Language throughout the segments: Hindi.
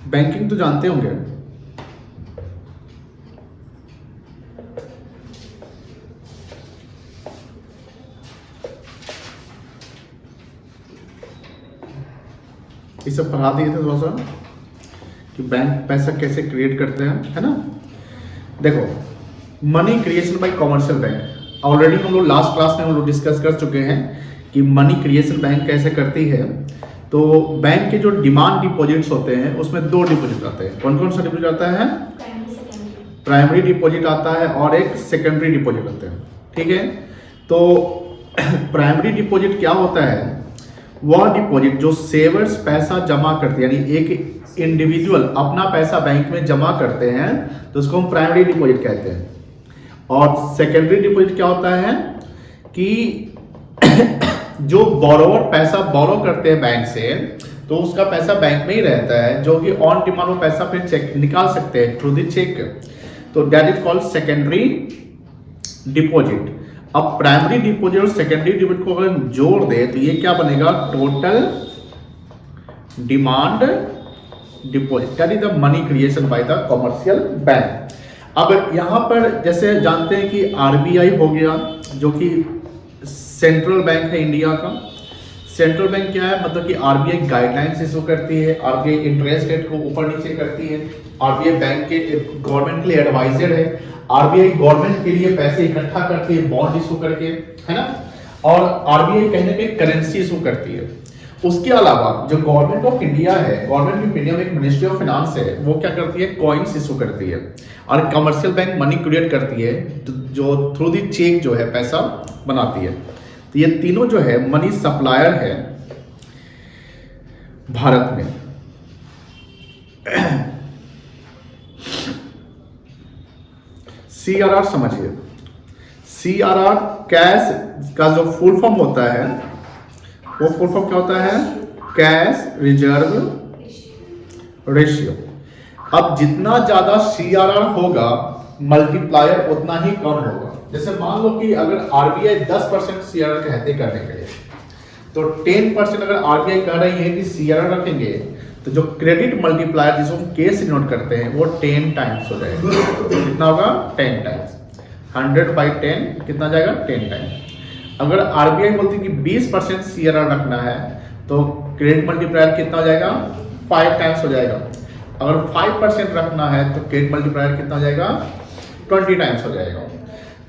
बैंकिंग तो जानते होंगे। ये सब पढ़ा दिए थे थोड़ा सा कि बैंक पैसा कैसे क्रिएट करते हैं, है ना। देखो, money creation bye commercial bank, already हम लोग लास्ट क्लास में हम लोग डिस्कस कर चुके हैं कि मनी क्रिएशन बैंक कैसे करती है। तो बैंक के जो डिमांड डिपॉजिट्स होते हैं उसमें दो डिपॉजिट आते हैं। कौन कौन सा डिपॉजिट आता है? प्राइमरी डिपॉजिट आता है और एक सेकेंडरी डिपॉजिट आता है, ठीक है। तो प्राइमरी डिपॉजिट क्या होता है? वह डिपॉजिट जो सेवर्स पैसा जमा करते हैं, यानी एक इंडिविजुअल अपना पैसा बैंक में जमा करते हैं तो उसको हम प्राइमरी डिपॉजिट कहते हैं। और सेकेंडरी डिपॉजिट क्या होता है कि जो बोरोवर पैसा बोरो करते हैं बैंक से, तो उसका पैसा बैंक में ही रहता है, जो कि ऑन डिमांड वो पैसा फिर चेक निकाल सकते हैं थ्रू द चेक। तो that is called secondary deposit. अब प्राइमरी डिपॉजिट और सेकेंडरी डिपॉजिट को अगर जोड़ दे तो ये क्या बनेगा? Total demand deposit, that is the money creation by the commercial bank. अब यहां पर जैसे जानते हैं कि आरबीआई हो गया, जो कि सेंट्रल बैंक है इंडिया का। सेंट्रल बैंक क्या है? मतलब कि आरबीआई गाइडलाइंस इशू करती है, आरबीआई इंटरेस्ट रेट को ऊपर नीचे करती है, आरबीआई बैंक के गवर्नमेंट के लिए एडवाइजर है, आरबीआई गवर्नमेंट के लिए पैसे इकट्ठा करती है बॉन्ड इशू करके, है ना। और आरबीआई कहीं ना कहीं करेंसी इशू करती है। उसके अलावा जो गवर्नमेंट ऑफ इंडिया है, गवर्नमेंट ऑफ इंडिया में एक मिनिस्ट्री ऑफ फाइनेंस है, वो क्या करती है? कॉइन्स इशू करती है। और कमर्शियल बैंक मनी क्रिएट करती है, जो थ्रू दी चेक जो है पैसा बनाती है। तो ये तीनों जो है मनी सप्लायर है भारत में। सीआरआर समझिए, सीआरआर कैश का जो फुल फॉर्म होता है, वो फुल फॉर्म क्या होता है? Cash reserve ratio. अब जितना ज्यादा सीआरआर होगा मल्टीप्लायर उतना ही कम होगा। जैसे मान लो कि अगर आरबीआई 10% सीआरआर कहते करने के लिए, तो 10% अगर आरबीआई कह रही है कि सीआरआर रखेंगे, तो जो क्रेडिट मल्टीप्लायर जिसको हम के से नोट करते हैं वो 10 टाइम्स हो जाएगा। कितना होगा? 10 टाइम्स। 100/10 कितना जाएगा? 10 टाइम्स। अगर आरबीआई बोलती है कि 20% सीआरआर रखना है, तो क्रेडिट मल्टीप्लायर कितना हो जाएगा? 5 टाइम्स हो जाएगा। अगर 5% रखना है तो क्रेडिट मल्टीप्लायर कितना हो जाएगा? 20 टाइम्स हो जाएगा।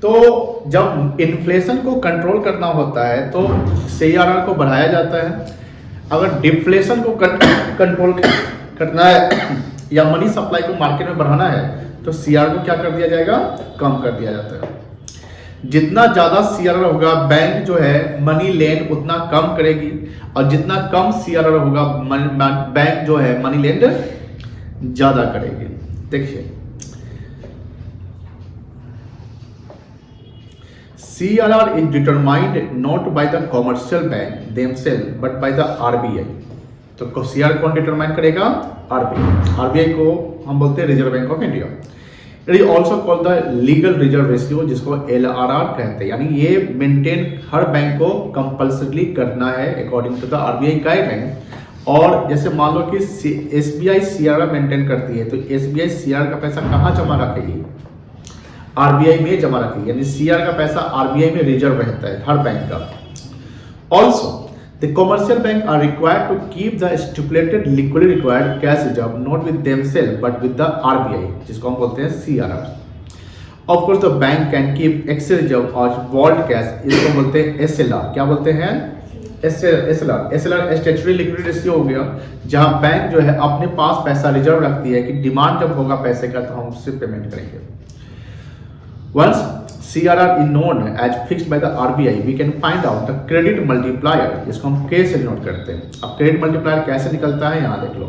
तो जब इन्फ्लेशन को कंट्रोल करना होता है तो सीआरआर को बढ़ाया जाता है। अगर डिफ्लेशन को कंट्रोल करना है या मनी सप्लाई को मार्केट में बढ़ाना है तो सीआरआर को क्या कर दिया जाएगा? कम कर दिया जाता है। जितना ज्यादा सीआरआर होगा बैंक जो है मनी लेंड उतना कम करेगी, और जितना कम सीआरआर होगा बैंक जो है मनी लेंड ज्यादा करेगी। देखिए, CRR is determined not by the commercial bank themselves but by the RBI। तो CRR कौन डिटरमाइन करेगा? RBI। RBI को हम बोलते हैं reserve bank of India. It is also called the legal reserve ratio, जिसको LRR कहते हैं। यानी ये मेंटेन हर बैंक को कंपल्सरी करना है according to the RBI guideline. और जैसे मान लो कि SBI CRR मेंटेन करती है, तो SBI CRR का पैसा कहाँ जमा रखेगी? आरबीआई में जमा रखेगी। यानी सीआर का पैसा आरबीआई में रिजर्व रहता है हर बैंक का। Also the commercial bank are required to keep the stipulated liquidity required cash reserve not with themselves but with the RBI, जिसको हम बोलते हैं CRR. Of course the bank can keep excess reserve और वॉल्ट कैश, इसको बोलते हैं एसएलआर। क्या बोलते हैं? SLR. SLR statutory liquidity ratio हो गया, जहां बैंक जो है अपने पास पैसा रिजर्व रखती है कि डिमांड जब होगा पैसे का तो हम उससे पेमेंट करेंगे। Once CRR is known as fixed by the RBI, we can find out the credit multiplier, जिसको हम K से नोट करते हैं। अब क्रेडिट मल्टीप्लायर कैसे निकलता है यहां देख लो,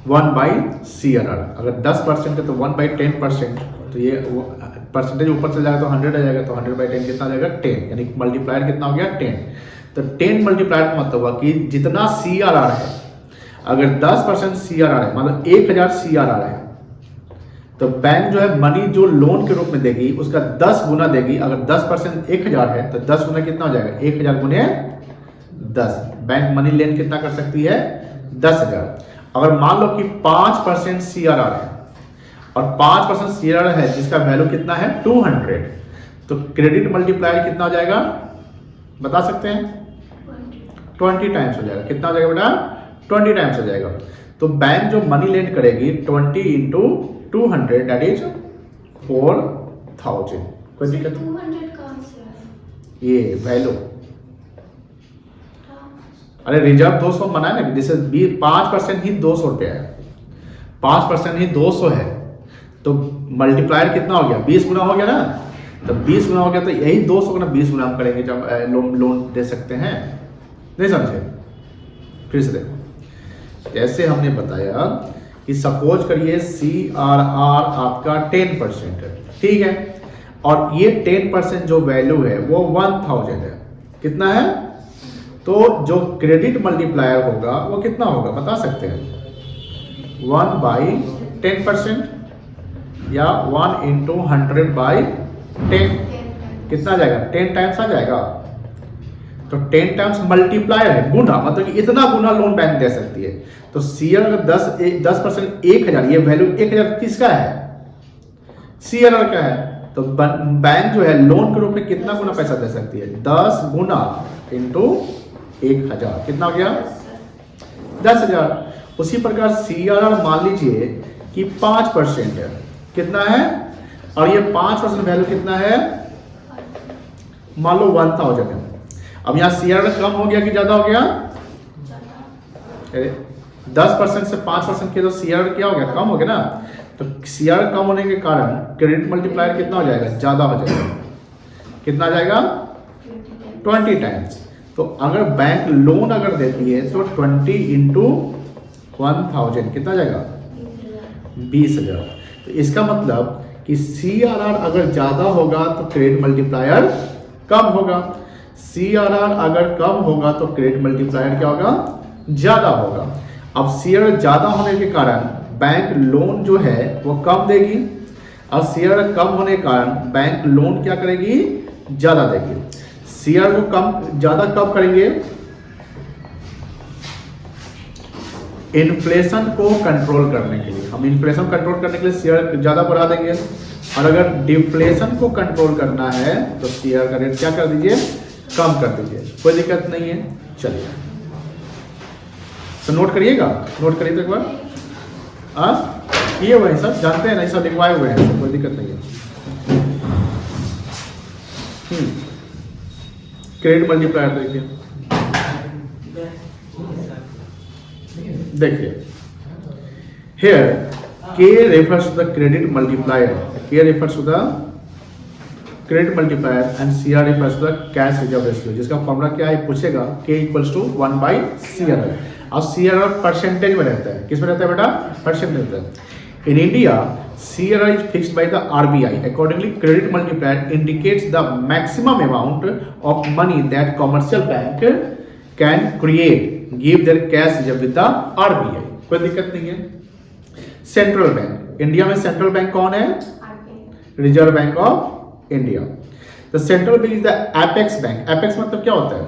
1/CRR। अगर 10% है तो 1/10%, तो ये परसेंटेज ऊपर चल जाएगा तो 100 आ जाएगा, तो 100/10 कितना आ जाएगा? 10। यानी मल्टीप्लायर कितना हो गया? 10। तो 10 मल्टीप्लायर का मतलब हुआ कि जितना CRR है, अगर 10% CRR है, मतलब 1000 CRR है, तो बैंक जो है मनी जो लोन के रूप में देगी उसका 10 गुना देगी। अगर 10% 1000 है तो 10 गुना कितना हो जाएगा? 1000 गुने 10। बैंक मनी लेंड कितना कर सकती है? 10,000। अगर मान लो कि 5% CRR है और 5% CRR है जिसका वैल्यू कितना है? 200, तो क्रेडिट मल्टीप्लायर कितना हो जाएगा बता सकते हैं? 20 टाइम्स हो जाएगा। कितना हो जाएगा बेटा? 20 टाइम्स हो जाएगा। तो बैंक जो मनी लेंड करेगी 20 इंटू 200 दैट इज 4,000। कोई दिक्कत? 200 कहाँ से आया? ये वैल्यू, अरे रिजर्व 200 मना है ना, जैसे 5% ही 200 रुपया है, 5% ही 200 है, तो मल्टीप्लायर कितना हो गया? 20 गुना हो गया ना। तो 20 गुना हो गया तो यही 200 गुना 20 गुना हम करेंगे जब लोन दे सकते हैं। नहीं समझे? फिर से देखो, जैसे हमने बताया कि सपोज करिए CRR आपका 10% है, ठीक है, और ये 10% जो वैल्यू है वो 1000 है। कितना है? तो जो क्रेडिट मल्टीप्लायर होगा वो कितना होगा बता सकते हैं? 1/10% या 1 इंटू 100/10 कितना आ जाएगा? 10 टाइम्स आ जाएगा। तो 10 टाइम्स मल्टीप्लायर है, गुना, मतलब कि इतना गुना लोन बैंक दे सकती है। तो CRR 10% 1000, ये वैल्यू 1000 किसका है? CRR का है। तो बैंक जो है लोन के रूप में कितना गुना पैसा दे सकती है? 10 गुना इंटू 1000, कितना हो गया? 10,000। उसी प्रकार CRR मान लीजिए कि 5% है, कितना है? और ये 5% वैल्यू कितना है? मान लो 1000 है। अब यहाँ CRR कम हो गया कि ज्यादा हो गया? 10% से 5% के तो CRR क्या हो गया? कम हो गया ना। तो CRR कम होने के कारण क्रेडिट मल्टीप्लायर कितना हो जाएगा? ज्यादा हो जाएगा। कितना आ जाएगा? 20 टाइम्स। तो अगर बैंक लोन अगर देती है तो 20 इंटू 1000 कितना जाएगा? 20,000। तो इसका मतलब कि CRR अगर ज्यादा होगा तो क्रेडिट मल्टीप्लायर कम होगा, CRR अगर कम होगा तो क्रेडिट मल्टीप्लायर क्या होगा? ज्यादा होगा। अब CRR ज्यादा होने के कारण बैंक लोन जो है वो कम देगी, और CRR कम होने के कारण बैंक लोन क्या करेगी? ज्यादा देगी। CRR को कम ज्यादा कब करेंगे? इन्फ्लेशन को कंट्रोल करने के लिए। हम इन्फ्लेशन कंट्रोल करने के लिए CRR ज्यादा बढ़ा देंगे, और अगर डिफ्लेशन को कंट्रोल करना है तो CRR का रेट क्या कर दीजिए? कम कर दीजिए। कोई दिक्कत नहीं है। चलिए तो नोट करिएगा, नोट करिए तो एक बार। ये वही सब जानते हैं ना, सब लिखवाए हुए हैं, कोई दिक्कत नहीं है। क्रेडिट मल्टीप्लायर देखिए here K refers to the credit multiplier, K refers to the credit multiplier and CR refers to the cash reserve ratio, जिसका फॉर्मूला क्या है पूछेगा? K equals to 1/CRR। अब CRR परसेंटेज में रहता है, किस में रहता है बेटा? परसेंटेज रहता है। In India CRR is fixed by the RBI. Accordingly, credit multiplier indicates the maximum amount of money that commercial bank can create, give their cash reserve with the RBI. कोई दिक्कत नहीं है। सेंट्रल बैंक, इंडिया में सेंट्रल बैंक कौन है? Reserve bank of India. The central bank is the apex bank. Apex मतलब क्या होता है?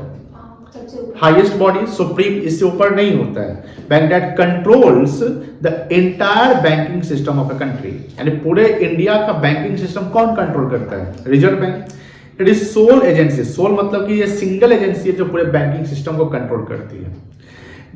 हाईएस्ट बॉडी, सुप्रीम, इससे ऊपर नहीं होता है। Bank that controls the entire banking system of a country, यानी पूरे इंडिया का बैंकिंग सिस्टम कौन कंट्रोल करता है? Reserve bank. It is sole agency, sole मतलब कि ये सिंगल एजेंसी है जो पूरे बैंकिंग सिस्टम को कंट्रोल करती है।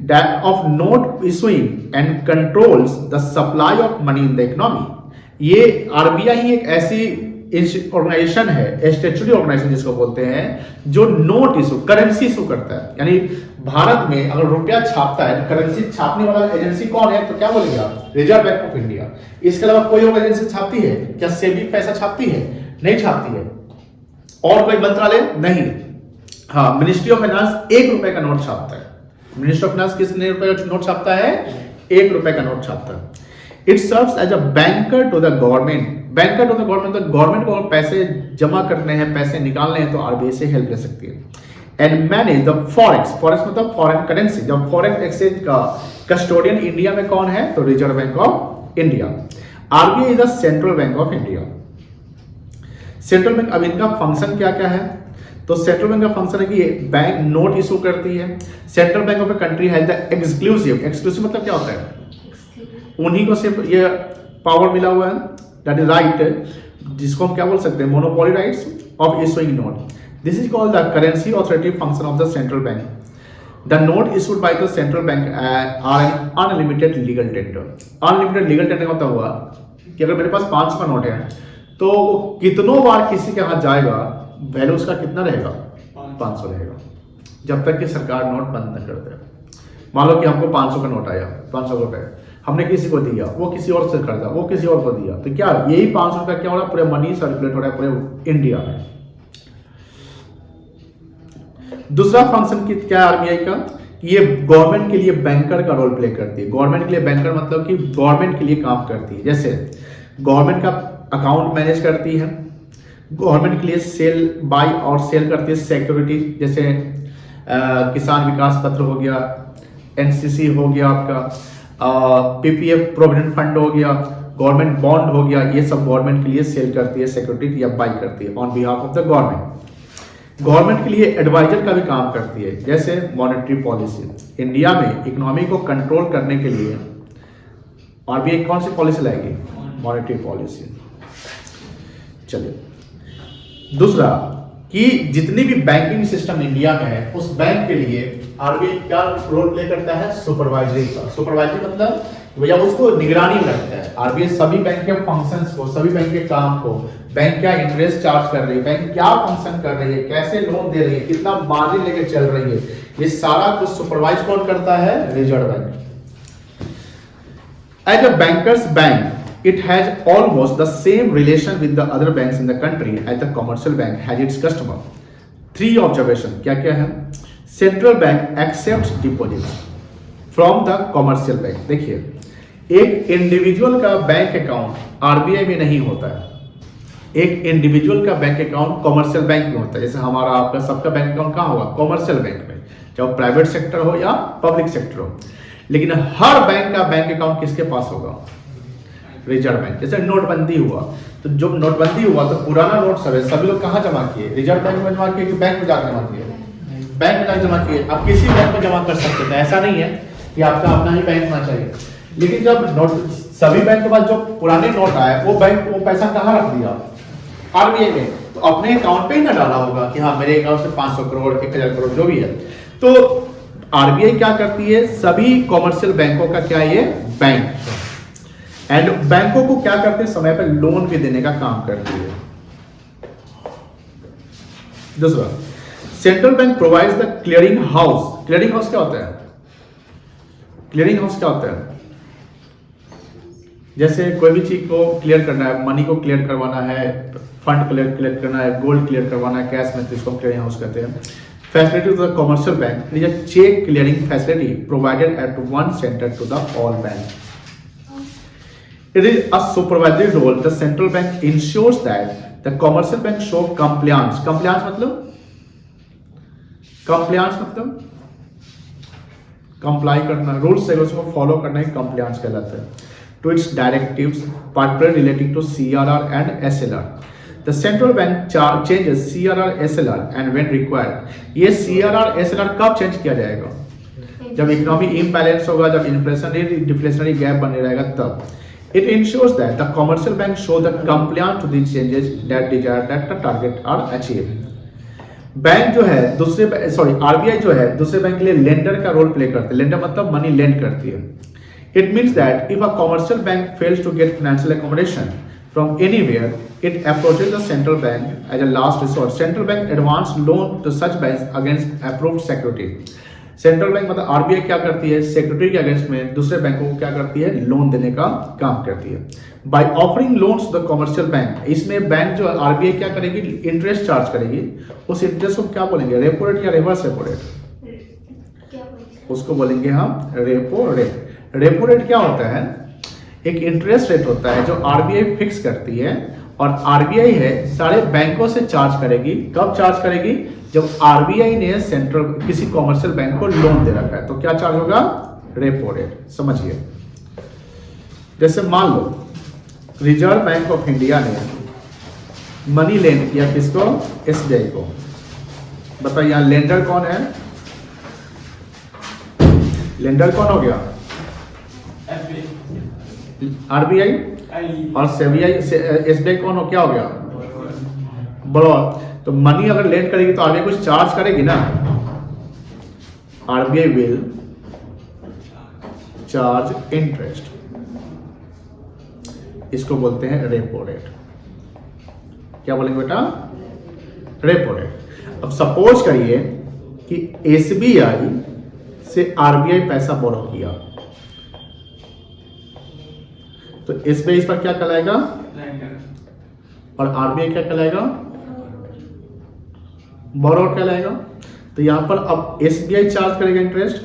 That of note issuing and controls the supply of money in the economy. ये RBI ही एक ऐसी ऑर्गेनाइजेशन है, स्टैट्यूटरी ऑर्गेनाइजेशन जिसको बोलते हैं, जो नोट इशू, करेंसी इशू करता है। यानी भारत में अगर रुपया छापता है तो करेंसी छापने वाला एजेंसी कौन है? तो क्या बोलेंगे आप? Reserve bank of India. इसके अलावा कोई और एजेंसी छापती है क्या? सेबी पैसा छापती है? नहीं छापती है। और कोई मंत्रालय? नहीं। हाँ, मिनिस्ट्री ऑफ फाइनेंस 1 रुपए का नोट छापता है। मिनिस्ट्री ऑफ फाइनेंस कितने रुपए का नोट छापता है? 1 रुपए का नोट छापता है। It serves as a banker to the government. Banker to the government, तो गवर्नमेंट को पैसे जमा करने हैं, पैसे निकालने हैं तो RBI से हेल्प ले सकती है। And manage the forex, forex मतलब फॉरेन करेंसी। जब फॉरेन एक्सचेंज का कस्टोडियन इंडिया में कौन है? तो reserve bank of India. RBI is the central bank of India. Central bank, अब इनका फंक्शन क्या क्या है? तो सेंट्रल बैंक का फंक्शन है कि बैंक नोट इशू करती है। Central bank of a country has the exclusive मतलब क्या होता है, उन्हीं को सिर्फ ये पावर मिला हुआ है, दैट इज राइट, जिसको हम क्या बोल सकते हैं, monopoly rights of issuing note. This is called the currency authority function of the central bank. The note issued by the central bank are an unlimited legal tender. Unlimited legal tender होता हुआ कि अगर मेरे पास 500 का नोट है तो कितनों बार किसी के हाथ जाएगा, वैल्यू उसका कितना रहेगा, 500 रहेगा, जब तक कि सरकार नोट बंद न कर दे। मान लो कि हमको 500 का नोट आया, 500 रुपए हमने किसी को दिया, वो किसी और से खरीदा, वो किसी और को दिया, तो क्या यही 500 रुपया क्या हो रहा है, पूरे मनी सर्कुलेट हो रहा है पूरे इंडिया में। दूसरा फंक्शन क्या है आरबीआई का, कि ये गवर्नमेंट के लिए बैंकर का रोल प्ले करती है। गवर्नमेंट के लिए बैंकर मतलब कि गवर्नमेंट के लिए काम करती है। जैसे गवर्नमेंट का अकाउंट मैनेज करती है, गवर्नमेंट के लिए सेल बाय और सेल करती है सिक्योरिटी, जैसे किसान विकास पत्र हो गया, एनसीसी हो गया आपका, पीपीएफ प्रोविडेंट फंड हो गया, गवर्नमेंट बॉन्ड हो गया, ये सब गवर्नमेंट के लिए सेल करती है, सिक्योरिटी या बाय करती है on behalf of the government. Government के लिए एडवाइजर का भी काम करती है, जैसे मॉनेटरी पॉलिसी। इंडिया में इकोनॉमी को कंट्रोल करने के लिए आरबीआई कौन सी पॉलिसी लाएगी, मॉनेटरी पॉलिसी। चलिए दूसरा, कि जितनी भी बैंकिंग सिस्टम इंडिया में है उस बैंक के लिए आरबीआई क्या रोल प्ले करता है, सुपरवाइजरी का। सुपरवाइजरी मतलब भैया उसको निगरानी में रखता है। आरबीआई सभी बैंक के फंक्शंस को, सभी बैंक के काम को, बैंक क्या इंटरेस्ट चार्ज कर रही है, बैंक क्या फंक्शन कर रही है, कैसे लोन दे रही है, कितना मार्जिन लेके चल रही है, ये सारा कुछ सुपरवाइज कौन करता है, reserve bank. As a bankers bank it has almost the same relation with the other banks in the country as the commercial bank has its customer. 3 observation क्या क्या है, central bank accepts deposits from the commercial bank। देखिए, एक इंडिविजुअल का बैंक अकाउंट आरबीआई में नहीं होता है, एक इंडिविजुअल का बैंक अकाउंट कॉमर्शियल बैंक में होता है। जैसे हमारा आपका सबका बैंक अकाउंट कहाँ होगा, कॉमर्शियल बैंक में, चाहे वो प्राइवेट सेक्टर हो या पब्लिक सेक्टर हो। लेकिन हर बैंक का बैंक अकाउंट किसके पास होगा, रिजर्व बैंक। जैसे नोटबंदी हुआ, तो जब नोटबंदी हुआ तो पुराना नोट सभी लोग कहाँ जमा किए, रिजर्व बैंक में जमा किए कि बैंक में जाकर जमा किए, बैंक में जाकर जमा किए। आप किसी बैंक में जमा कर सकते थे, ऐसा नहीं है कि आपका अपना ही बैंक होना चाहिए। लेकिन जब नोट सभी बैंक के पास जो पुराने नोट आए, वो बैंक वो पैसा कहाँ रख दिया, आरबीआई में, तो अपने अकाउंट पे ही ना डाला होगा कि हाँ मेरे अकाउंट से 500 करोड़ 1000 करोड़ जो भी है। तो आरबीआई क्या करती है, सभी कॉमर्शियल बैंकों का क्या ये बैंक, एंड बैंकों को क्या करते हैं, समय पर लोन भी देने का काम करती है। दूसरा, central bank provides the clearing house. Clearing house क्या होता है, क्लियरिंग हाउस क्या होता है, जैसे कोई भी चीज को क्लियर करना है, मनी को क्लियर करवाना है, फंड क्लियर करना है, गोल्ड क्लियर करवाना है, कैश में, तो इसको क्लियरिंग हाउस कहते हैं। Facility to the commercial bank is a cheque clearing facility provided at one centre to the all bank. It is a supervisory role. The central bank ensures that the commercial bank show compliance. Compliance मतलब comply करना, rules रेगुलेशन को follow करना ही compliance कहलाता है। To its directives, particularly relating to CRR and SLR. The central bank changes CRR, SLR and when required. ये CRR, SLR कब change किया जाएगा, जब इकोनॉमी इम्बैलेंस होगा, जब इन्फ्लेशनरी डिफ्लेशनरी गैप बने रहेगा तब। It ensures that the commercial banks show the compliance to these changes that desire that the target are achieved. Bank जो है आरबीआई जो है दूसरे बैंक के लिए लेंडर का रोल प्ले करते हैं। लेंडर मतलब मनी लेंड करती है। It means that if a commercial bank fails to get financial accommodation from anywhere, it approaches the central bank as a last resort. Central bank advance loan to such banks against approved security. Central bank मतलब आरबीआई क्या करती है, सिक्योरिटी के अगेंस्ट में दूसरे बैंकों को क्या करती है, लोन देने का काम करती है। By offering loans to the commercial bank, इसमें बैंक जो आरबीआई क्या करेगी, इंटरेस्ट चार्ज करेगी। उस इंटरेस्ट को क्या बोलेंगे, रेपो रेट या रिवर्स रेपो रेट, उसको बोलेंगे हम रेपो रेट। रेपो रेट क्या होता है, एक इंटरेस्ट रेट होता है जो आरबीआई फिक्स करती है, और आरबीआई है सारे बैंकों से चार्ज करेगी। कब चार्ज करेगी, जब आरबीआई ने सेंट्रल किसी कॉमर्शियल बैंक को लोन दे रखा है, तो क्या चार्ज होगा, रेपो रेट। समझिए, जैसे मान लो रिजर्व बैंक ऑफ इंडिया ने मनी लेंड किया किसको, एसबीआई को, बताइए यहाँ लेंडर कौन है? लेंडर कौन हो गया? आरबीआई। और एसबीआई कौन हो, क्या हो गया? बरोबर। तो मनी अगर लेंड करेगी तो आरबीआई कुछ चार्ज करेगी ना, आरबीआई विल चार्ज इंटरेस्ट, इसको बोलते हैं रेपो रेट। क्या बोलेंगे बेटा? Repo rate. अब सपोज करिए कि एसबीआई से आरबीआई पैसा बोरो किया, तो एसबीआई इस पर क्या कहलाएगा और आरबीआई क्या कहलाएगा? बोरोअर कहलाएगा। तो यहां पर अब एसबीआई चार्ज करेगा इंटरेस्ट,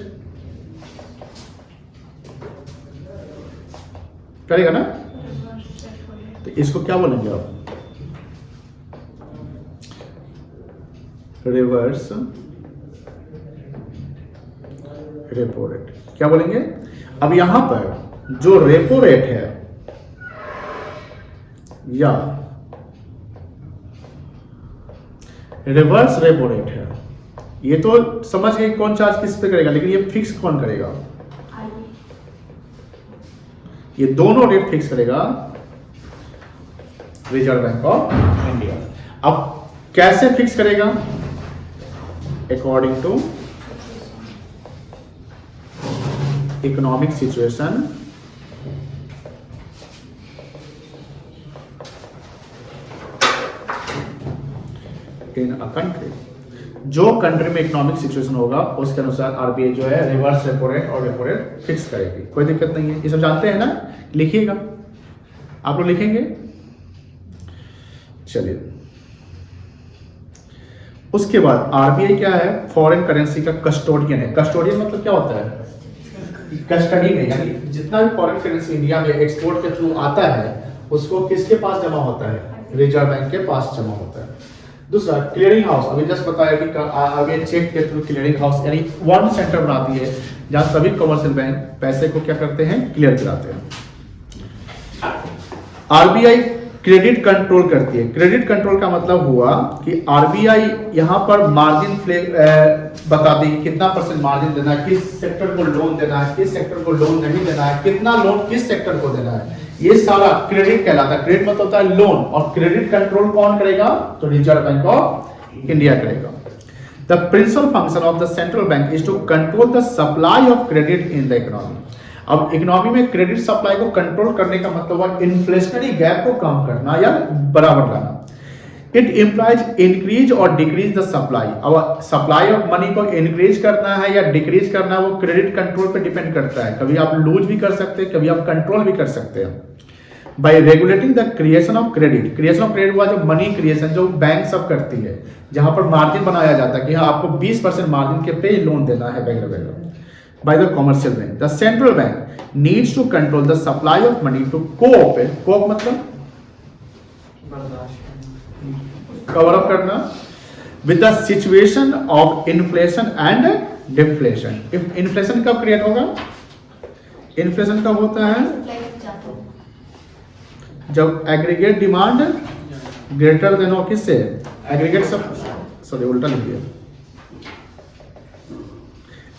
करेगा ना, तो इसको क्या बोलेंगे आप? Reverse repo rate. क्या बोलेंगे? अब यहां पर जो रेपो रेट है या रिवर्स रेपो रेट है, ये तो समझ गए कौन चार्ज किस पे करेगा, लेकिन ये फिक्स कौन करेगा? ये दोनों रेट फिक्स करेगा रिजर्व बैंक ऑफ इंडिया। अब कैसे फिक्स करेगा? According to economic situation in a country. जो कंट्री में इकोनॉमिक सिचुएशन होगा उसके अनुसार आरबीआई जो है रिवर्स रेपो रेट और रेपो रेट फिक्स करेगी। कोई दिक्कत नहीं है, ये सब जानते हैं ना? लिखिएगा, आप लोग लिखेंगे। चलिए, उसके बाद आरबीआई क्या है? फॉरेन करेंसी का कस्टोडियन है। कस्टोडियन मतलब क्या होता है? कस्टडी में, यानी जितना भी फॉरेन करेंसी इंडिया में एक्सपोर्ट के थ्रू आता है उसको किसके पास जमा होता है? रिजर्व बैंक के पास जमा होता है। दूसरा क्लियरिंग हाउस, अभी जस्ट बताया कि आगे चेक के थ्रू क्लियरिंग हाउस यानी वन सेंटर बनाती है जहां सभी कमर्शियल बैंक पैसे को क्या करते हैं? क्लियर कराते हैं। आरबीआई क्रेडिट कंट्रोल करती है। क्रेडिट कंट्रोल का मतलब हुआ कि आरबीआई यहां पर मार्जिन बता दी कितना परसेंट मार्जिन देना है, किस सेक्टर को लोन देना है, किस सेक्टर को लोन नहीं देना है, कितना लोन किस सेक्टर को देना है, ये सारा क्रेडिट कहलाता है। क्रेडिट मतलब होता है लोन, और क्रेडिट कंट्रोल कौन करेगा? तो रिजर्व बैंक ऑफ इंडिया करेगा। The principal function of the central bank is to control the supply of credit in the economy. अब इकोनॉमी में क्रेडिट सप्लाई को कंट्रोल करने का मतलब है इन्फ्लेशनरी गैप को कम करना या बराबर लाना। इट इम्प्लाइज इंक्रीज और डिक्रीज द सप्लाई। अब सप्लाई ऑफ मनी को इंक्रीज करना है या डिक्रीज करना है वो क्रेडिट कंट्रोल पे डिपेंड करता है। कभी आप लूज भी कर सकते हैं, कभी आप कंट्रोल भी कर सकते हैं। Bye regulating the creation of credit. Creation of credit हुआ जो मनी क्रिएशन जो बैंक सब करती है, जहां पर मार्जिन बनाया जाता है कि हाँ आपको 20% मार्जिन के पे लोन देना है वगैरह वगैरह। By the commercial bank, the central bank needs to control the supply of money to cope मतलब cover up करना with the situation of inflation and deflation। if inflation कब create होगा? inflation कब होता है? जब एग्रीगेट डिमांड ग्रेटर देन हो किससे? एग्रीगेट सब सॉरी उल्टा लिख दिया।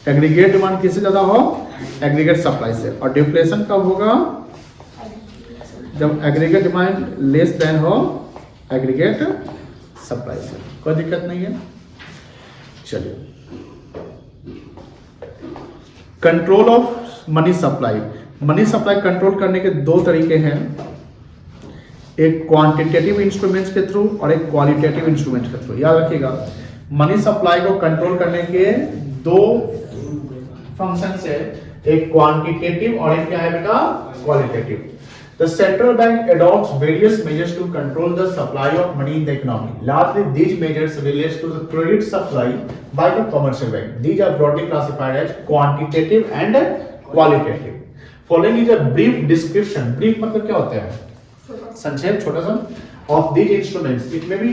एग्रीगेट डिमांड किससे ज्यादा हो? एग्रीगेट सप्लाई से। और डिफ्लेशन कब होगा? जब एग्रीगेट डिमांड लेस देन हो एग्रीगेट सप्लाई से। कोई दिक्कत नहीं है। चलिए, control of money supply. Money supply control करने के दो तरीके हैं, एक क्वांटिटेटिव इंस्ट्रूमेंट्स के थ्रू और एक क्वालिटेटिव इंस्ट्रूमेंट्स के थ्रू। याद रखिएगा, मनी सप्लाई को कंट्रोल करने के दो फंक्शन है, एक क्वांटिटेटिव और एक क्या है बेटा? Qualitative. The central bank adopts various measures to control the supply of money in the economy. Largely, these measures relates to the credit supply by the commercial bank. These are broadly classified as quantitative and qualitative. Following is a brief description. Brief मतलब क्या होता है? संक्षेप, छोटा सा। Of these instruments, it may be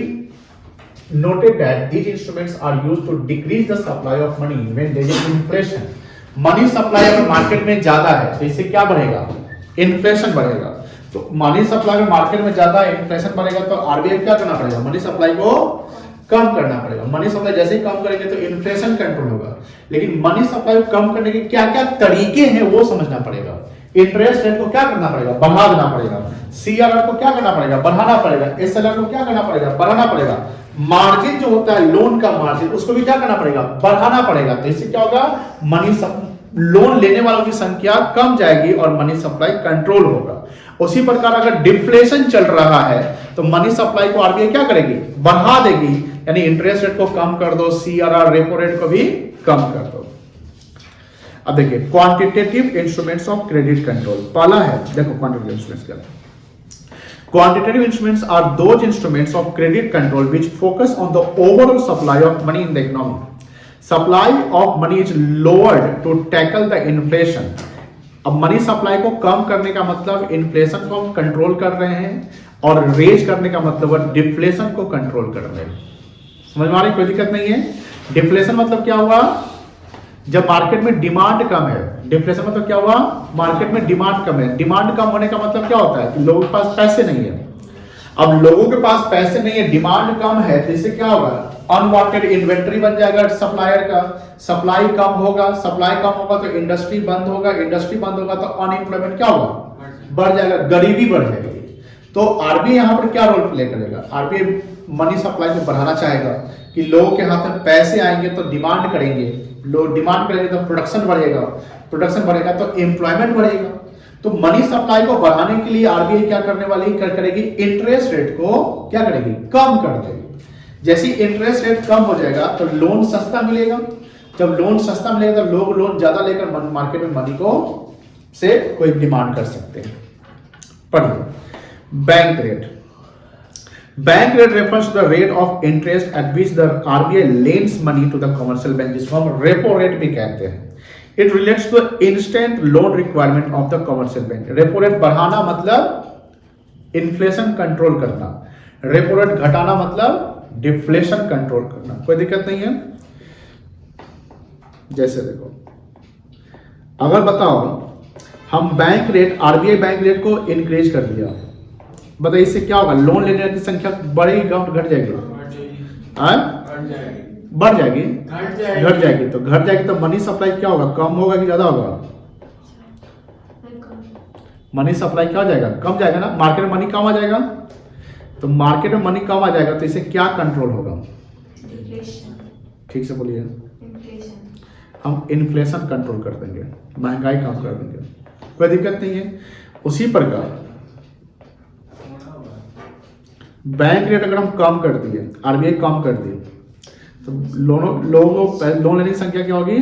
noted that these instruments are used to decrease the supply of money when there is inflation. Money supply अगर मार्केट में ज्यादा है तो इससे क्या बढ़ेगा? इन्फ्लेशन बढ़ेगा। तो मनी सप्लाई में मार्केट में ज्यादा इन्फ्लेशन बढ़ेगा तो आरबीआई क्या करना पड़ेगा? मनी सप्लाई को कम करना पड़ेगा। मनी सप्लाई जैसे ही कम करेंगे तो इन्फ्लेशन कंट्रोल होगा, लेकिन मनी सप्लाई को कम करने के क्या क्या तरीके हैं वो समझना पड़ेगा। इंटरेस्ट रेट को क्या करना पड़ेगा, बढ़ा देना पड़ेगा। सीआरआर को क्या करना पड़ेगा, बढ़ाना पड़ेगा। एसएलआर को क्या करना पड़ेगा, बढ़ाना पड़ेगा। मार्जिन जो होता है लोन का मार्जिन, उसको भी क्या करना पड़ेगा, बढ़ाना पड़ेगा। तो इससे क्या होगा, लोन लेने वालों की संख्या कम जाएगी और मनी सप्लाई कंट्रोल होगा। उसी प्रकार अगर डिफ्लेशन चल रहा है तो मनी सप्लाई को आरबीआई क्या करेगी, बढ़ा देगी, यानी इंटरेस्ट रेट को कम कर दो, सीआरआर रेपो रेट को भी कम कर दो। अब देखिए quantitative instruments of credit control, पहला है देखो क्वांटिटेटिव इंस्ट्रूमेंट्स क्या है। Quantitative instruments are those instruments of credit control which focus on the overall supply of money in the economy. Supply of money is lowered to tackle the inflation. अब मनी सप्लाई को कम करने का मतलब इन्फ्लेशन को हम कंट्रोल कर रहे हैं, और रेज करने का मतलब डिफ्लेशन को कंट्रोल कर रहे हैं। समझ में आ रही, कोई दिक्कत नहीं है। डिफ्लेशन मतलब क्या हुआ, जब मार्केट में डिमांड कम है। डिफ्लेशन मतलब क्या हुआ, मार्केट में डिमांड कम है। डिमांड कम होने का मतलब क्या होता है कि लोगों के पास पैसे नहीं है। अब लोगों के पास पैसे नहीं है, डिमांड कम है, तो इससे क्या होगा, अनवांटेड इन्वेंटरी बन जाएगा सप्लायर का। सप्लाई कम होगा, सप्लाई कम होगा तो इंडस्ट्री बंद होगा, इंडस्ट्री बंद होगा तो अनएम्प्लॉयमेंट क्या होगा, बढ़ जाएगा, गरीबी बढ़ जाएगी। तो आरबीआई यहाँ पर क्या रोल प्ले करेगा, आरबीआई मनी सप्लाई को बढ़ाना चाहेगा कि लोगों के हाथ में पैसे आएंगे तो डिमांड करेंगे, लोग डिमांड करेंगे तो प्रोडक्शन बढ़ेगा, प्रोडक्शन बढ़ेगा तो एम्प्लॉयमेंट बढ़ेगा। तो मनी सप्लाई को बढ़ाने के लिए आरबीआई क्या करने वाली करेगी, इंटरेस्ट रेट को क्या करेगी, कम कर देगी। जैसे इंटरेस्ट रेट कम हो जाएगा तो लोन सस्ता मिलेगा, जब लोन सस्ता मिलेगा तो लोग लोन ज्यादा लेकर मार्केट में मनी को से कोई डिमांड कर सकते हैं। पढ़िए, bank rate. Bank rate refers to the rate of interest at which the RBI lends money to the commercial bank, जिसको हम रेपो रेट भी कहते हैं। It relates to the instant loan requirement of the commercial bank. Repo rate बढ़ाना मतलब इन्फ्लेशन कंट्रोल करना, रेपो रेट घटाना मतलब डिफ्लेशन कंट्रोल करना। कोई दिक्कत नहीं है। जैसे देखो, अगर बताओ हम bank rate, RBI bank rate को इंक्रीज कर दिया, बताइए इससे क्या होगा, लोन लेने की संख्या बढ़ेगी, घट जाएगी, बढ़ जाएगी, घट जाएगी। तो घट जाएगी तो मनी सप्लाई क्या होगा, कम होगा कि ज्यादा होगा, मनी सप्लाई क्या हो जाएगा, कम जाएगा ना। मार्केट में मनी कम आ जाएगा, तो मार्केट में मनी कम आ जाएगा तो इसे क्या कंट्रोल होगा, ठीक से बोलिए, हम इन्फ्लेशन कंट्रोल कर देंगे, महंगाई कम कर देंगे, कोई दिक्कत नहीं है। उसी प्रकार बैंक रेट अगर हम कम कर दिए, आरबीआई कम कर दिए, तो लोन लेने की संख्या क्या होगी,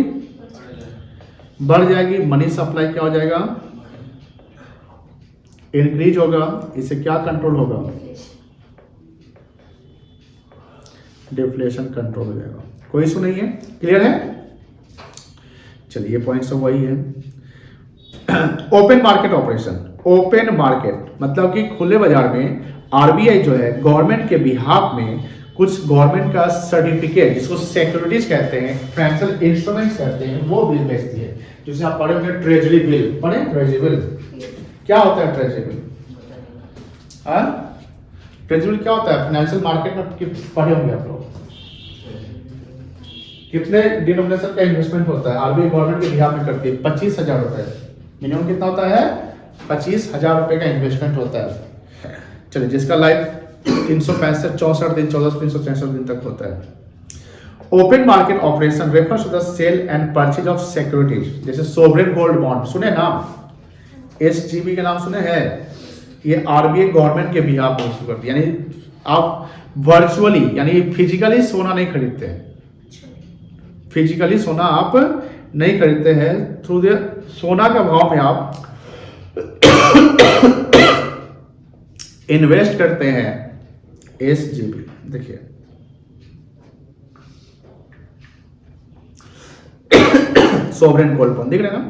बढ़ जाएगी। मनी सप्लाई क्या हो जाएगा, इंक्रीज होगा। इससे क्या कंट्रोल होगा, डिफ्लेशन कंट्रोल हो जाएगा। कोई इशू नहीं है, क्लियर है। चलिए पॉइंट सब वही है। Open market operation. Open market मतलब कि खुले बाजार में आरबीआई जो है गवर्नमेंट के बिहाफ में कुछ गवर्नमेंट का सर्टिफिकेट, जिसको सिक्योरिटीज कहते हैं, फाइनेंशियल इंस्ट्रूमेंट्स कहते हैं, वो बिल बेचती है। जैसे आप पढ़े होंगे ट्रेजरी बिल, पढ़े ट्रेजरी बिल क्या होता है, ट्रेजरी बिल, ट्रेजरी बिल क्या होता है, फाइनेंशियल मार्केट में पढ़े होंगे आप लोग। कितने डिनोमिनेशन का इन्वेस्टमेंट होता है, आरबीआई गवर्नमेंट के बिहाफ में करती है, 25,000 रुपए। मिनिमम कितना होता है, 25,000 रुपए का इन्वेस्टमेंट होता है। चलिए, जिसका लाइफ 364 दिन 14,366 दिन तक होता है। Open market operation refers to the sale and purchase of securities, जैसे सोवरेन गोल्ड बॉन्ड, सुने नाम, एसजीबी के नाम सुने हैं, ये आरबीआई गवर्नमेंट के बिहाफ में इशू करती है। यानी आप वर्चुअली यानी फिजिकली सोना नहीं खरीदते हैं, फिजिकली सोना आप नहीं खरीदते हैं, थ्रू द सोना का भाव में आप इन्वेस्ट करते हैं, एसजीबी। देखिए सोवरेन गोल्ड बॉन्ड दिख रहे हैं ना,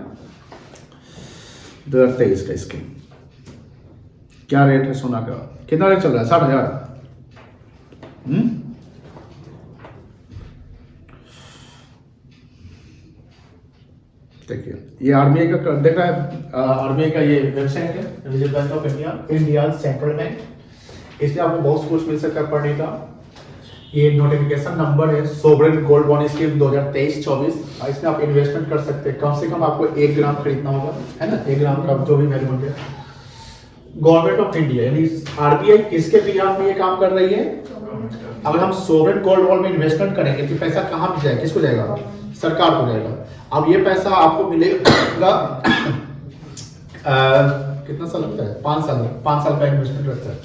2023 का स्कीम। क्या रेट है सोना का, कितना रेट चल रहा है, 60,000। देखिए ये आरबीआई का देख रहा है, आरबीआई का ये वेबसाइट है, reserve bank of India, India central bank. इसमें आपको बहुत कुछ मिल सकता है पढ़ने का। ये नोटिफिकेशन नंबर है सोवरेन गोल्ड बॉन्ड स्कीम 2023-24। इसमें आप इन्वेस्टमेंट कर सकते हैं। कम से कम आपको 1 ग्राम खरीदना होगा, है ना, 1 ग्राम का जो भी वैल्यू हो गया। गवर्नमेंट ऑफ इंडिया यानी आरबीआई किसके बिहाफ में ये काम कर रही है? अगर हम सोवरेन गोल्ड बॉन्ड में इन्वेस्टमेंट करेंगे तो पैसा कहाँ पे जाएगा, किसको जाएगा? सरकार को जाएगा। अब ये पैसा आपको मिलेगा कितना साल लगता है? 5 साल का इन्वेस्टमेंट रहता है।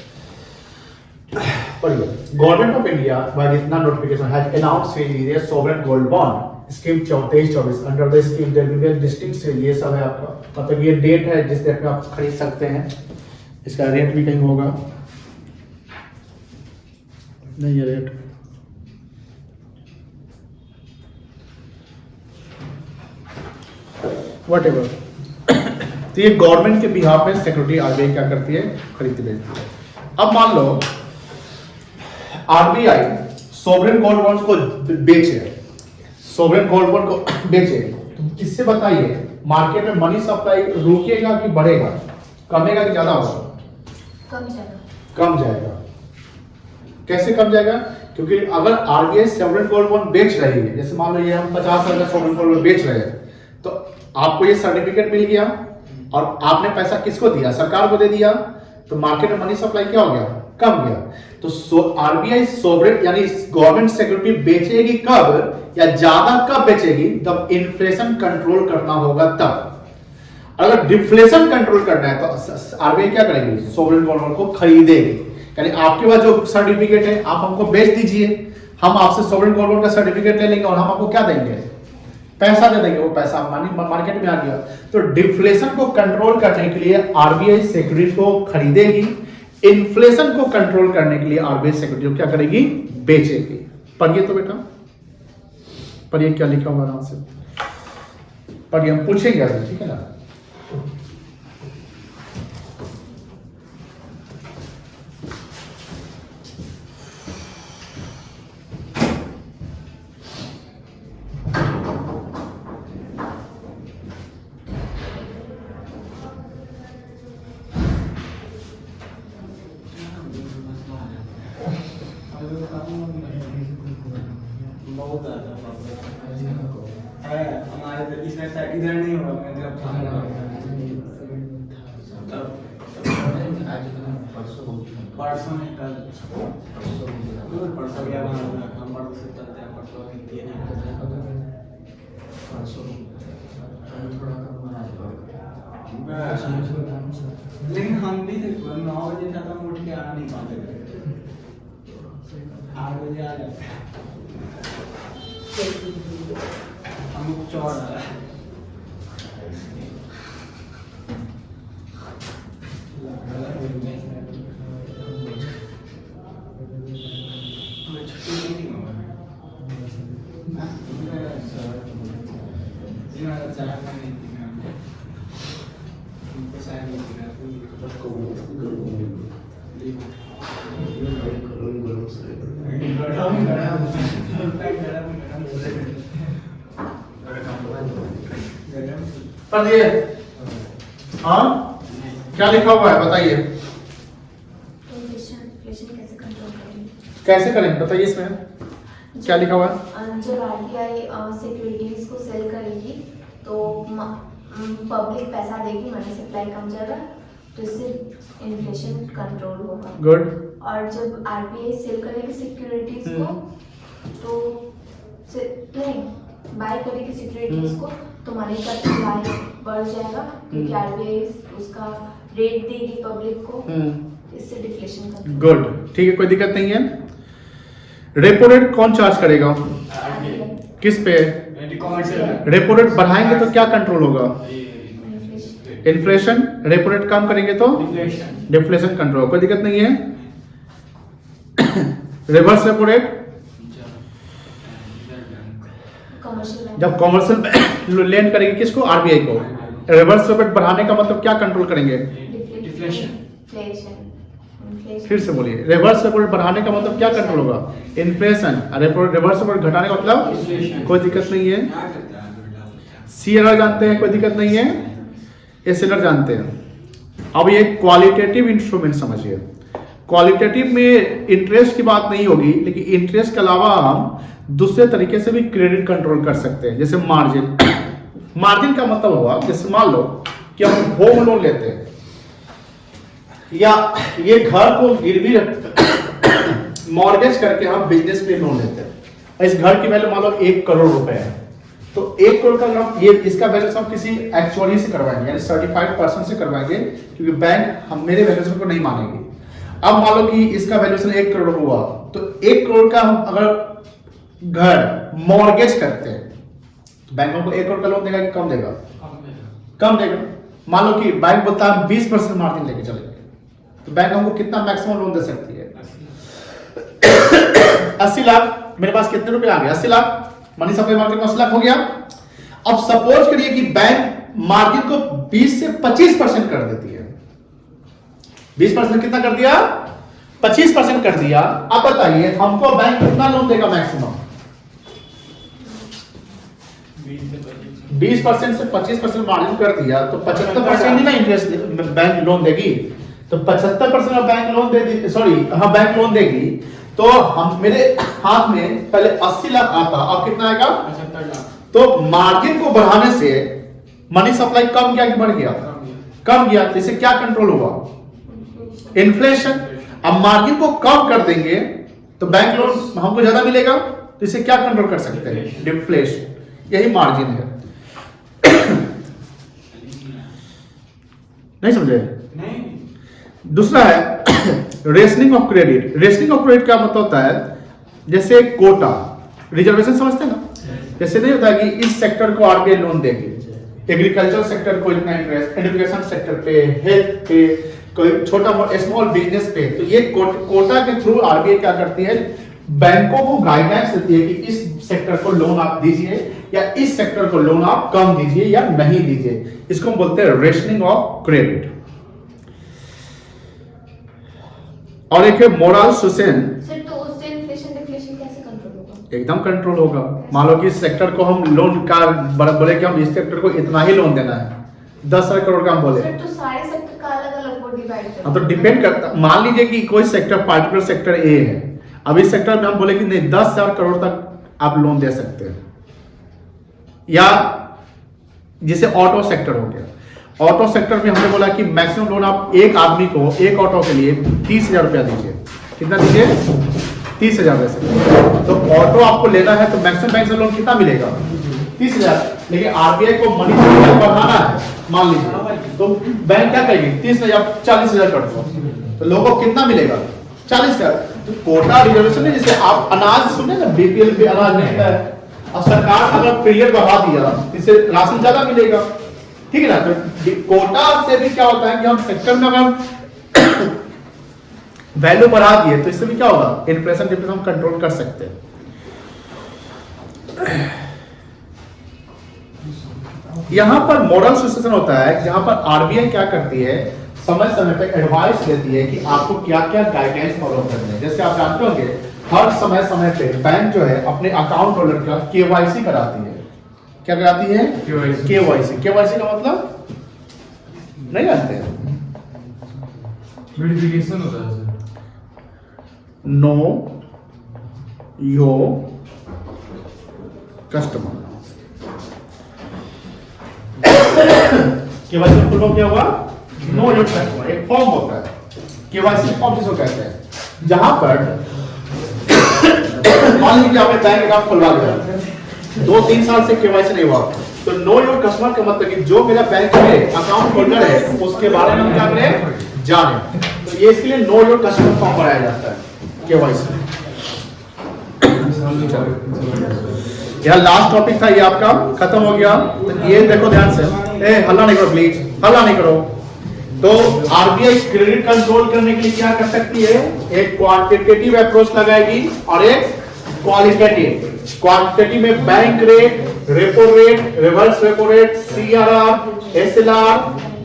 गवर्नमेंट ऑफ इंडिया बाय इतना notification has announced series sovereign gold bond scheme 23-24। Under the scheme there will be a distinct sale. ये सब है आपका, मतलब ये डेट है जिस डेट में आप खरीद सकते हैं। इसका रेट भी कहीं होगा नहीं, ये रेट व्हाटएवर। तो ये गवर्नमेंट के बिहाफ में सिक्योरिटी आरबीआई क्या करती है? खरीदती बेचती है। अब मान लो आरबीआई सोवरेन गोल्ड बॉन्ड्स को बेचे, सोवरेन गोल्ड बॉन्ड को बेचे, तो किससे बताइए मार्केट में मनी सप्लाई रुकेगा कि बढ़ेगा, कमेगा कि ज्यादा होगा? कम जाएगा। कैसे कम जाएगा? क्योंकि अगर आरबीआई सोवरेन गोल्ड बॉन्ड बेच रही है, जैसे मान लो ये हम 50 साल का सोवरेन गोल्ड बॉन्ड बेच रहे हैं, तो आपको ये सर्टिफिकेट मिल गया और आपने पैसा किसको दिया? सरकार को दे दिया। तो मार्केट में मनी सप्लाई क्या हो गया? कम गया। तो आरबीआई सोवरेन यानी गवर्नमेंट सिक्योरिटी बेचेगी कब या ज्यादा कब बेचेगी? जब इन्फ्लेशन कंट्रोल करना होगा तब। अगर डिफ्लेशन कंट्रोल करना है तो आरबीआई क्या करेगी? सोवरेन गोल्ड बॉन्ड को खरीदेगी। यानी आपके पास जो सर्टिफिकेट है आप हमको बेच दीजिए, हम आपसे सोवरेन गोल्ड बॉन्ड का सर्टिफिकेट ले लेंगे और हम आपको क्या देंगे? पैसा दे देंगे। वो पैसा मार्केट में आ गया। तो डिफ्लेशन को कंट्रोल करने के लिए आरबीआई सिक्योरिटी को खरीदेगी, इन्फ्लेशन को कंट्रोल करने के लिए आरबीआई सिक्योरिटी को क्या करेगी? बेचेगी। पढ़िए तो बेटा, पढ़िए क्या लिखा हुआ आराम से पढ़िए, हम पूछेंगे अभी, ठीक है ना। बहुत ज्यादा है हमारे तो इस साइड इधर नहीं होगा। मैं जब परसों नहीं कल परसों गया हम परसों से चलते हैं। परसों नहीं लेकिन हम भी 9 बजे तक हम उठ के आना नहीं पाते, 8 बजे आ जाते हैं हम चौड़ आ रहा है। पढ़िए। हाँ क्या लिखा हुआ है बताइए? कैसे करेंगे बताइए, इसमें क्या लिखा हुआ है? जब आरबीआई सिक्योरिटीज को सेल करेगी तो पब्लिक पैसा देगी, मनी सप्लाई कम जाएगा, तो इससे इन्फ्लेशन कंट्रोल होगा। गुड। और जब आरबीआई सेल करेगी सिक्योरिटीज को तो नहीं बाय करेगी सिक्योरिटीज को तो मनी का सप्लाई बढ़ जाएगा, क्योंकि आरबीआई उसका रेट देगी पब्लिक को, इससे डिफ्लेशन कंट्रोल। गुड, ठीक है, कोई दिक्कत नहीं है। रेपो रेट कौन चार्ज करेगा? किस पे? रेपो रेट बढ़ाएंगे तो क्या कंट्रोल होगा? इन्फ्लेशन। रेपो रेट कम करेंगे तो डिफ्लेशन कंट्रोल, कोई दिक्कत नहीं है। रिवर्स रेपो रेट जब कॉमर्शियल लेंड करेगी किसको? आरबीआई को। रिवर्स रेपो रेट बढ़ाने का मतलब क्या कंट्रोल करेंगे? फिर से बोलिए, रिवर्स रेपो रेट बढ़ाने का मतलब क्या कंट्रोल होगा? इन्फ्लेशन। रिवर्स रेपो रेट घटाने का मतलब कोई दिक्कत नहीं है। सीएलआर जानते हैं, कोई दिक्कत नहीं है। एसएलआर जानते हैं। अब ये क्वालिटेटिव इंस्ट्रूमेंट समझिए। क्वालिटेटिव में इंटरेस्ट की बात नहीं होगी, लेकिन इंटरेस्ट के अलावा हम दूसरे तरीके से भी क्रेडिट कंट्रोल कर सकते हैं, जैसे मार्जिन। मार्जिन का मतलब हुआ, जैसे मान लो कि हम होम लोन लेते हैं या ये घर को गिरवी रख मॉर्गेज करके हम बिजनेस के लिए लोन लेते हैं। इस घर की वैल्यू मान लो 1 करोड़ रुपए है, तो 1 करोड़ का हम ये इसका वैल्यूएशन हम किसी एक्चुअली से करवाएंगे, यानी सर्टिफाइड पर्सन से करवाएंगे, क्योंकि बैंक हम मेरे वैल्यूएशन को नहीं मानेगी। अब मान लो कि इसका वैल्यूएशन 1 करोड़ हुआ, तो 1 करोड़ का हम अगर घर मॉर्गेज करते हैं, बैंक हमको 1 करोड़ का लोन देगा कि कम देगा? कम देगा। मान लो कि बैंक बोलता है 20% मार्जिन लेके चलेंगे, तो बैंक हमको कितना मैक्सिमम लोन दे सकती है? 80 लाख। मेरे पास कितने रुपए आ गए? 80 लाख। मनी सप्लाई मार्केट में 80 लाख हो गया। अब सपोज करिए कि बैंक मार्जिन को 20 से 25% कर देती है। 20% कितना कर दिया? 25% कर दिया। अब बताइए हमको बैंक कितना लोन देगा मैक्सिमम? 20% से 25% मार्जिन कर दिया तो 75% ही ना इंटरेस्ट बैंक लोन देगी। तो 75% बैंक लोन दे दी, सॉरी हाँ बैंक लोन देगी, तो हम मेरे हाथ में पहले 80 लाख आता, अब कितना आएगा? 75 लाख। तो मार्जिन को बढ़ाने से मनी सप्लाई कम गया कि बढ़ गया? कम गया। तो इससे क्या कंट्रोल हुआ? इन्फ्लेशन। अब मार्जिन को कम कर देंगे तो बैंक लोन हमको ज्यादा मिलेगा, तो इसे क्या कंट्रोल कर सकते हैं? डिफ्लेशन। यही मार्जिन है। नहीं समझे? नहीं। दूसरा है rationing of credit. Rationing of credit क्या मतलब होता है? जैसे कोटा रिजर्वेशन समझते हैं ना, जैसे नहीं होता कि इस सेक्टर को आरबीआई लोन देगी, एग्रीकल्चर सेक्टर को इतना इंटरेस्ट, एजुकेशन सेक्टर पे, हेल्थ पे, कोई छोटा स्मॉल बिजनेस पे। तो ये कोटा के थ्रू आरबीआई क्या करती है? बैंकों को गाइडलाइंस देती है कि इस सेक्टर को लोन आप दीजिए या इस सेक्टर को लोन आप कम दीजिए या नहीं दीजिए। इसको हम बोलते हैं रेशनिंग ऑफ क्रेडिट। और एक है मोरल सुसेन। सर तो उससे इन्फ्लेशन डिफ्लेशन कैसे कंट्रोल होगा? एकदम कंट्रोल होगा। मान लो कि इस सेक्टर को हम लोन का बोले कि हम इस सेक्टर को इतना ही लोन देना है, 10,000 करोड़ का हम बोले, सर तो सारे सेक्टर का अलग-अलग वो डिवाइड करते अब तो डिपेंड करता। मान लीजिए कि कोई सेक्टर पार्टिकुलर सेक्टर ए है, अब इस सेक्टर में हम बोले कि नहीं 10,000 करोड़ तक आप लोन दे सकते हैं, या जैसे ऑटो सेक्टर हो गया, ऑटो सेक्टर में हमने बोला कि मैक्सिमम लोन आप एक आदमी को एक ऑटो के लिए 30,000 रुपया दीजिए। कितना दीजिए? 30,000 दे सकते हैं। तो ऑटो आपको लेना है तो मैक्सिमम बैंक से लोन कितना मिलेगा? 30,000। लेकिन आरबीआई को मनी सप्लाई बढ़ाना है मान लीजिए, तो बैंक क्या कहेगी? 30,000 40,000 कर दो, तो लोगों को कितना मिलेगा? 40,000। तो कोटा रिजर्वेशन है, जैसे आप अनाज सुने ना, बीपीएल पे अनाज मिलता है, अब सरकार अगर पीरियड बढ़ा दिया इससे राशन ज्यादा मिलेगा, ठीक है ना। तो कोटा से भी क्या होता है कि हम सेक्टर में अगर वैल्यू बढ़ा दिए तो इससे भी क्या होगा? इन्फ्लेशन डिफ्लेशन हम कंट्रोल कर सकते हैं। यहां पर मॉडल सिचुएशन होता है जहां पर आरबीआई क्या करती है, समय समय पे एडवाइस देती है कि आपको क्या क्या गाइडलाइंस फॉलो करने हैं। जैसे आप जानते होंगे हर समय समय पे बैंक जो है अपने अकाउंट होल्डर का केवाईसी कराती है। क्या कराती है? केवाईसी। केवाईसी का मतलब नहीं जानते हैं? वेरिफिकेशन होता है sir. Know your customer. KYC full form क्या हुआ? Know your customer. एक फॉर्म होता है केवाईसी फॉर्म जिसको कहते हैं, जहां पर मान लीजिए आपने बैंक अकाउंट खुलवा लिया, 2-3 साल से केवाईसी नहीं हुआ, तो नो योर कस्टमर का मतलब कि जो मेरा बैंक में अकाउंट होल्डर है उसके बारे में हम क्या करें? जाने। तो ये इसके लिए नो योर कस्टमर फॉर्म बनाया जाता है केवाईसी। यह लास्ट टॉपिक था, ये आपका खत्म हो गया। तो ये देखो ध्यान से, हल्ला नहीं करो प्लीज, हल्ला नहीं करो। तो आरबीआई क्रेडिट कंट्रोल करने के लिए क्या कर सकती है? एक क्वांटिटेटिव अप्रोच लगाएगी और एक क्वालिटेटिव। क्वांटिटेटिव में bank rate, repo rate, reverse repo rate, CRR, SLR,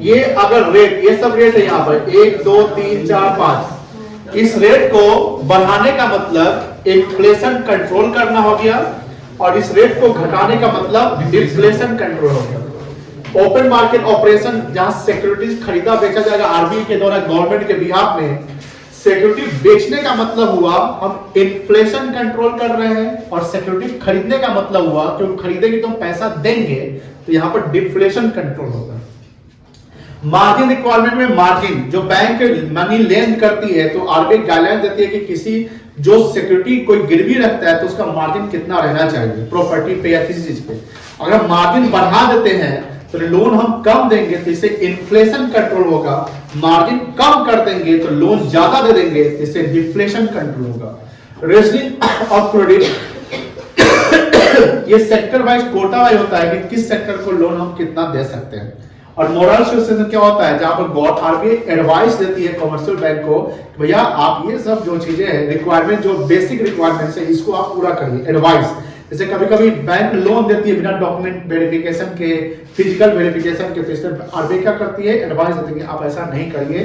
ये अगर रेट, ये सब रेट है यहाँ पर 1 2 3 4 5, इस रेट को बढ़ाने का मतलब इन्फ्लेशन कंट्रोल करना हो गया, और इस रेट को घटाने का मतलब डिफ्लेशन कंट्रोल हो गया। ओपन मार्केट ऑपरेशन जहां सिक्योरिटीज खरीदा बेचा जाएगा आरबीआई के द्वारा गवर्नमेंट के बिहाफ में, सिक्योरिटी बेचने का मतलब हुआ हम इन्फ्लेशन कंट्रोल कर रहे हैं, और सिक्योरिटी खरीदने का मतलब हुआ क्योंकि खरीदेंगे तो हम पैसा देंगे, तो यहां पर डिफ्लेशन कंट्रोल होगा। मार्जिन रिक्वायरमेंट में मार्जिन जो बैंक मनी लेंड करती है, तो आरबीआई गाइडलाइन देती है कि किसी जो सिक्योरिटी कोई गिरवी रखता है तो उसका मार्जिन कितना रहना चाहिए प्रॉपर्टी पे या किसी चीज पे। अगर मार्जिन बढ़ा देते हैं तो लोन हम कम देंगे तो इससे इन्फ्लेशन कंट्रोल होगा, मार्जिन कम कर देंगे तो लोन ज्यादा दे देंगे तो इससे डिफ्लेशन कंट्रोल होगा। रेशनिंग ऑफ क्रेडिट ये सेक्टर वाइज कोटा वाइज होता है कि किस सेक्टर को लोन हम कितना दे सकते हैं। और मोरल सुजेशन क्या होता है, जहां पर आरबीआई एडवाइस देती है कमर्शियल बैंक को कि भैया आप ये सब जो चीजें हैं रिक्वायरमेंट, जो बेसिक रिक्वायरमेंट्स है इसको आप पूरा करिए। एडवाइस जैसे कभी कभी बैंक लोन देती है बिना डॉक्यूमेंट वेरिफिकेशन के, फिजिकल वेरिफिकेशन के, तो इसलिए आरबीआई क्या करती है, एडवाइस देती है कि आप ऐसा नहीं करिए।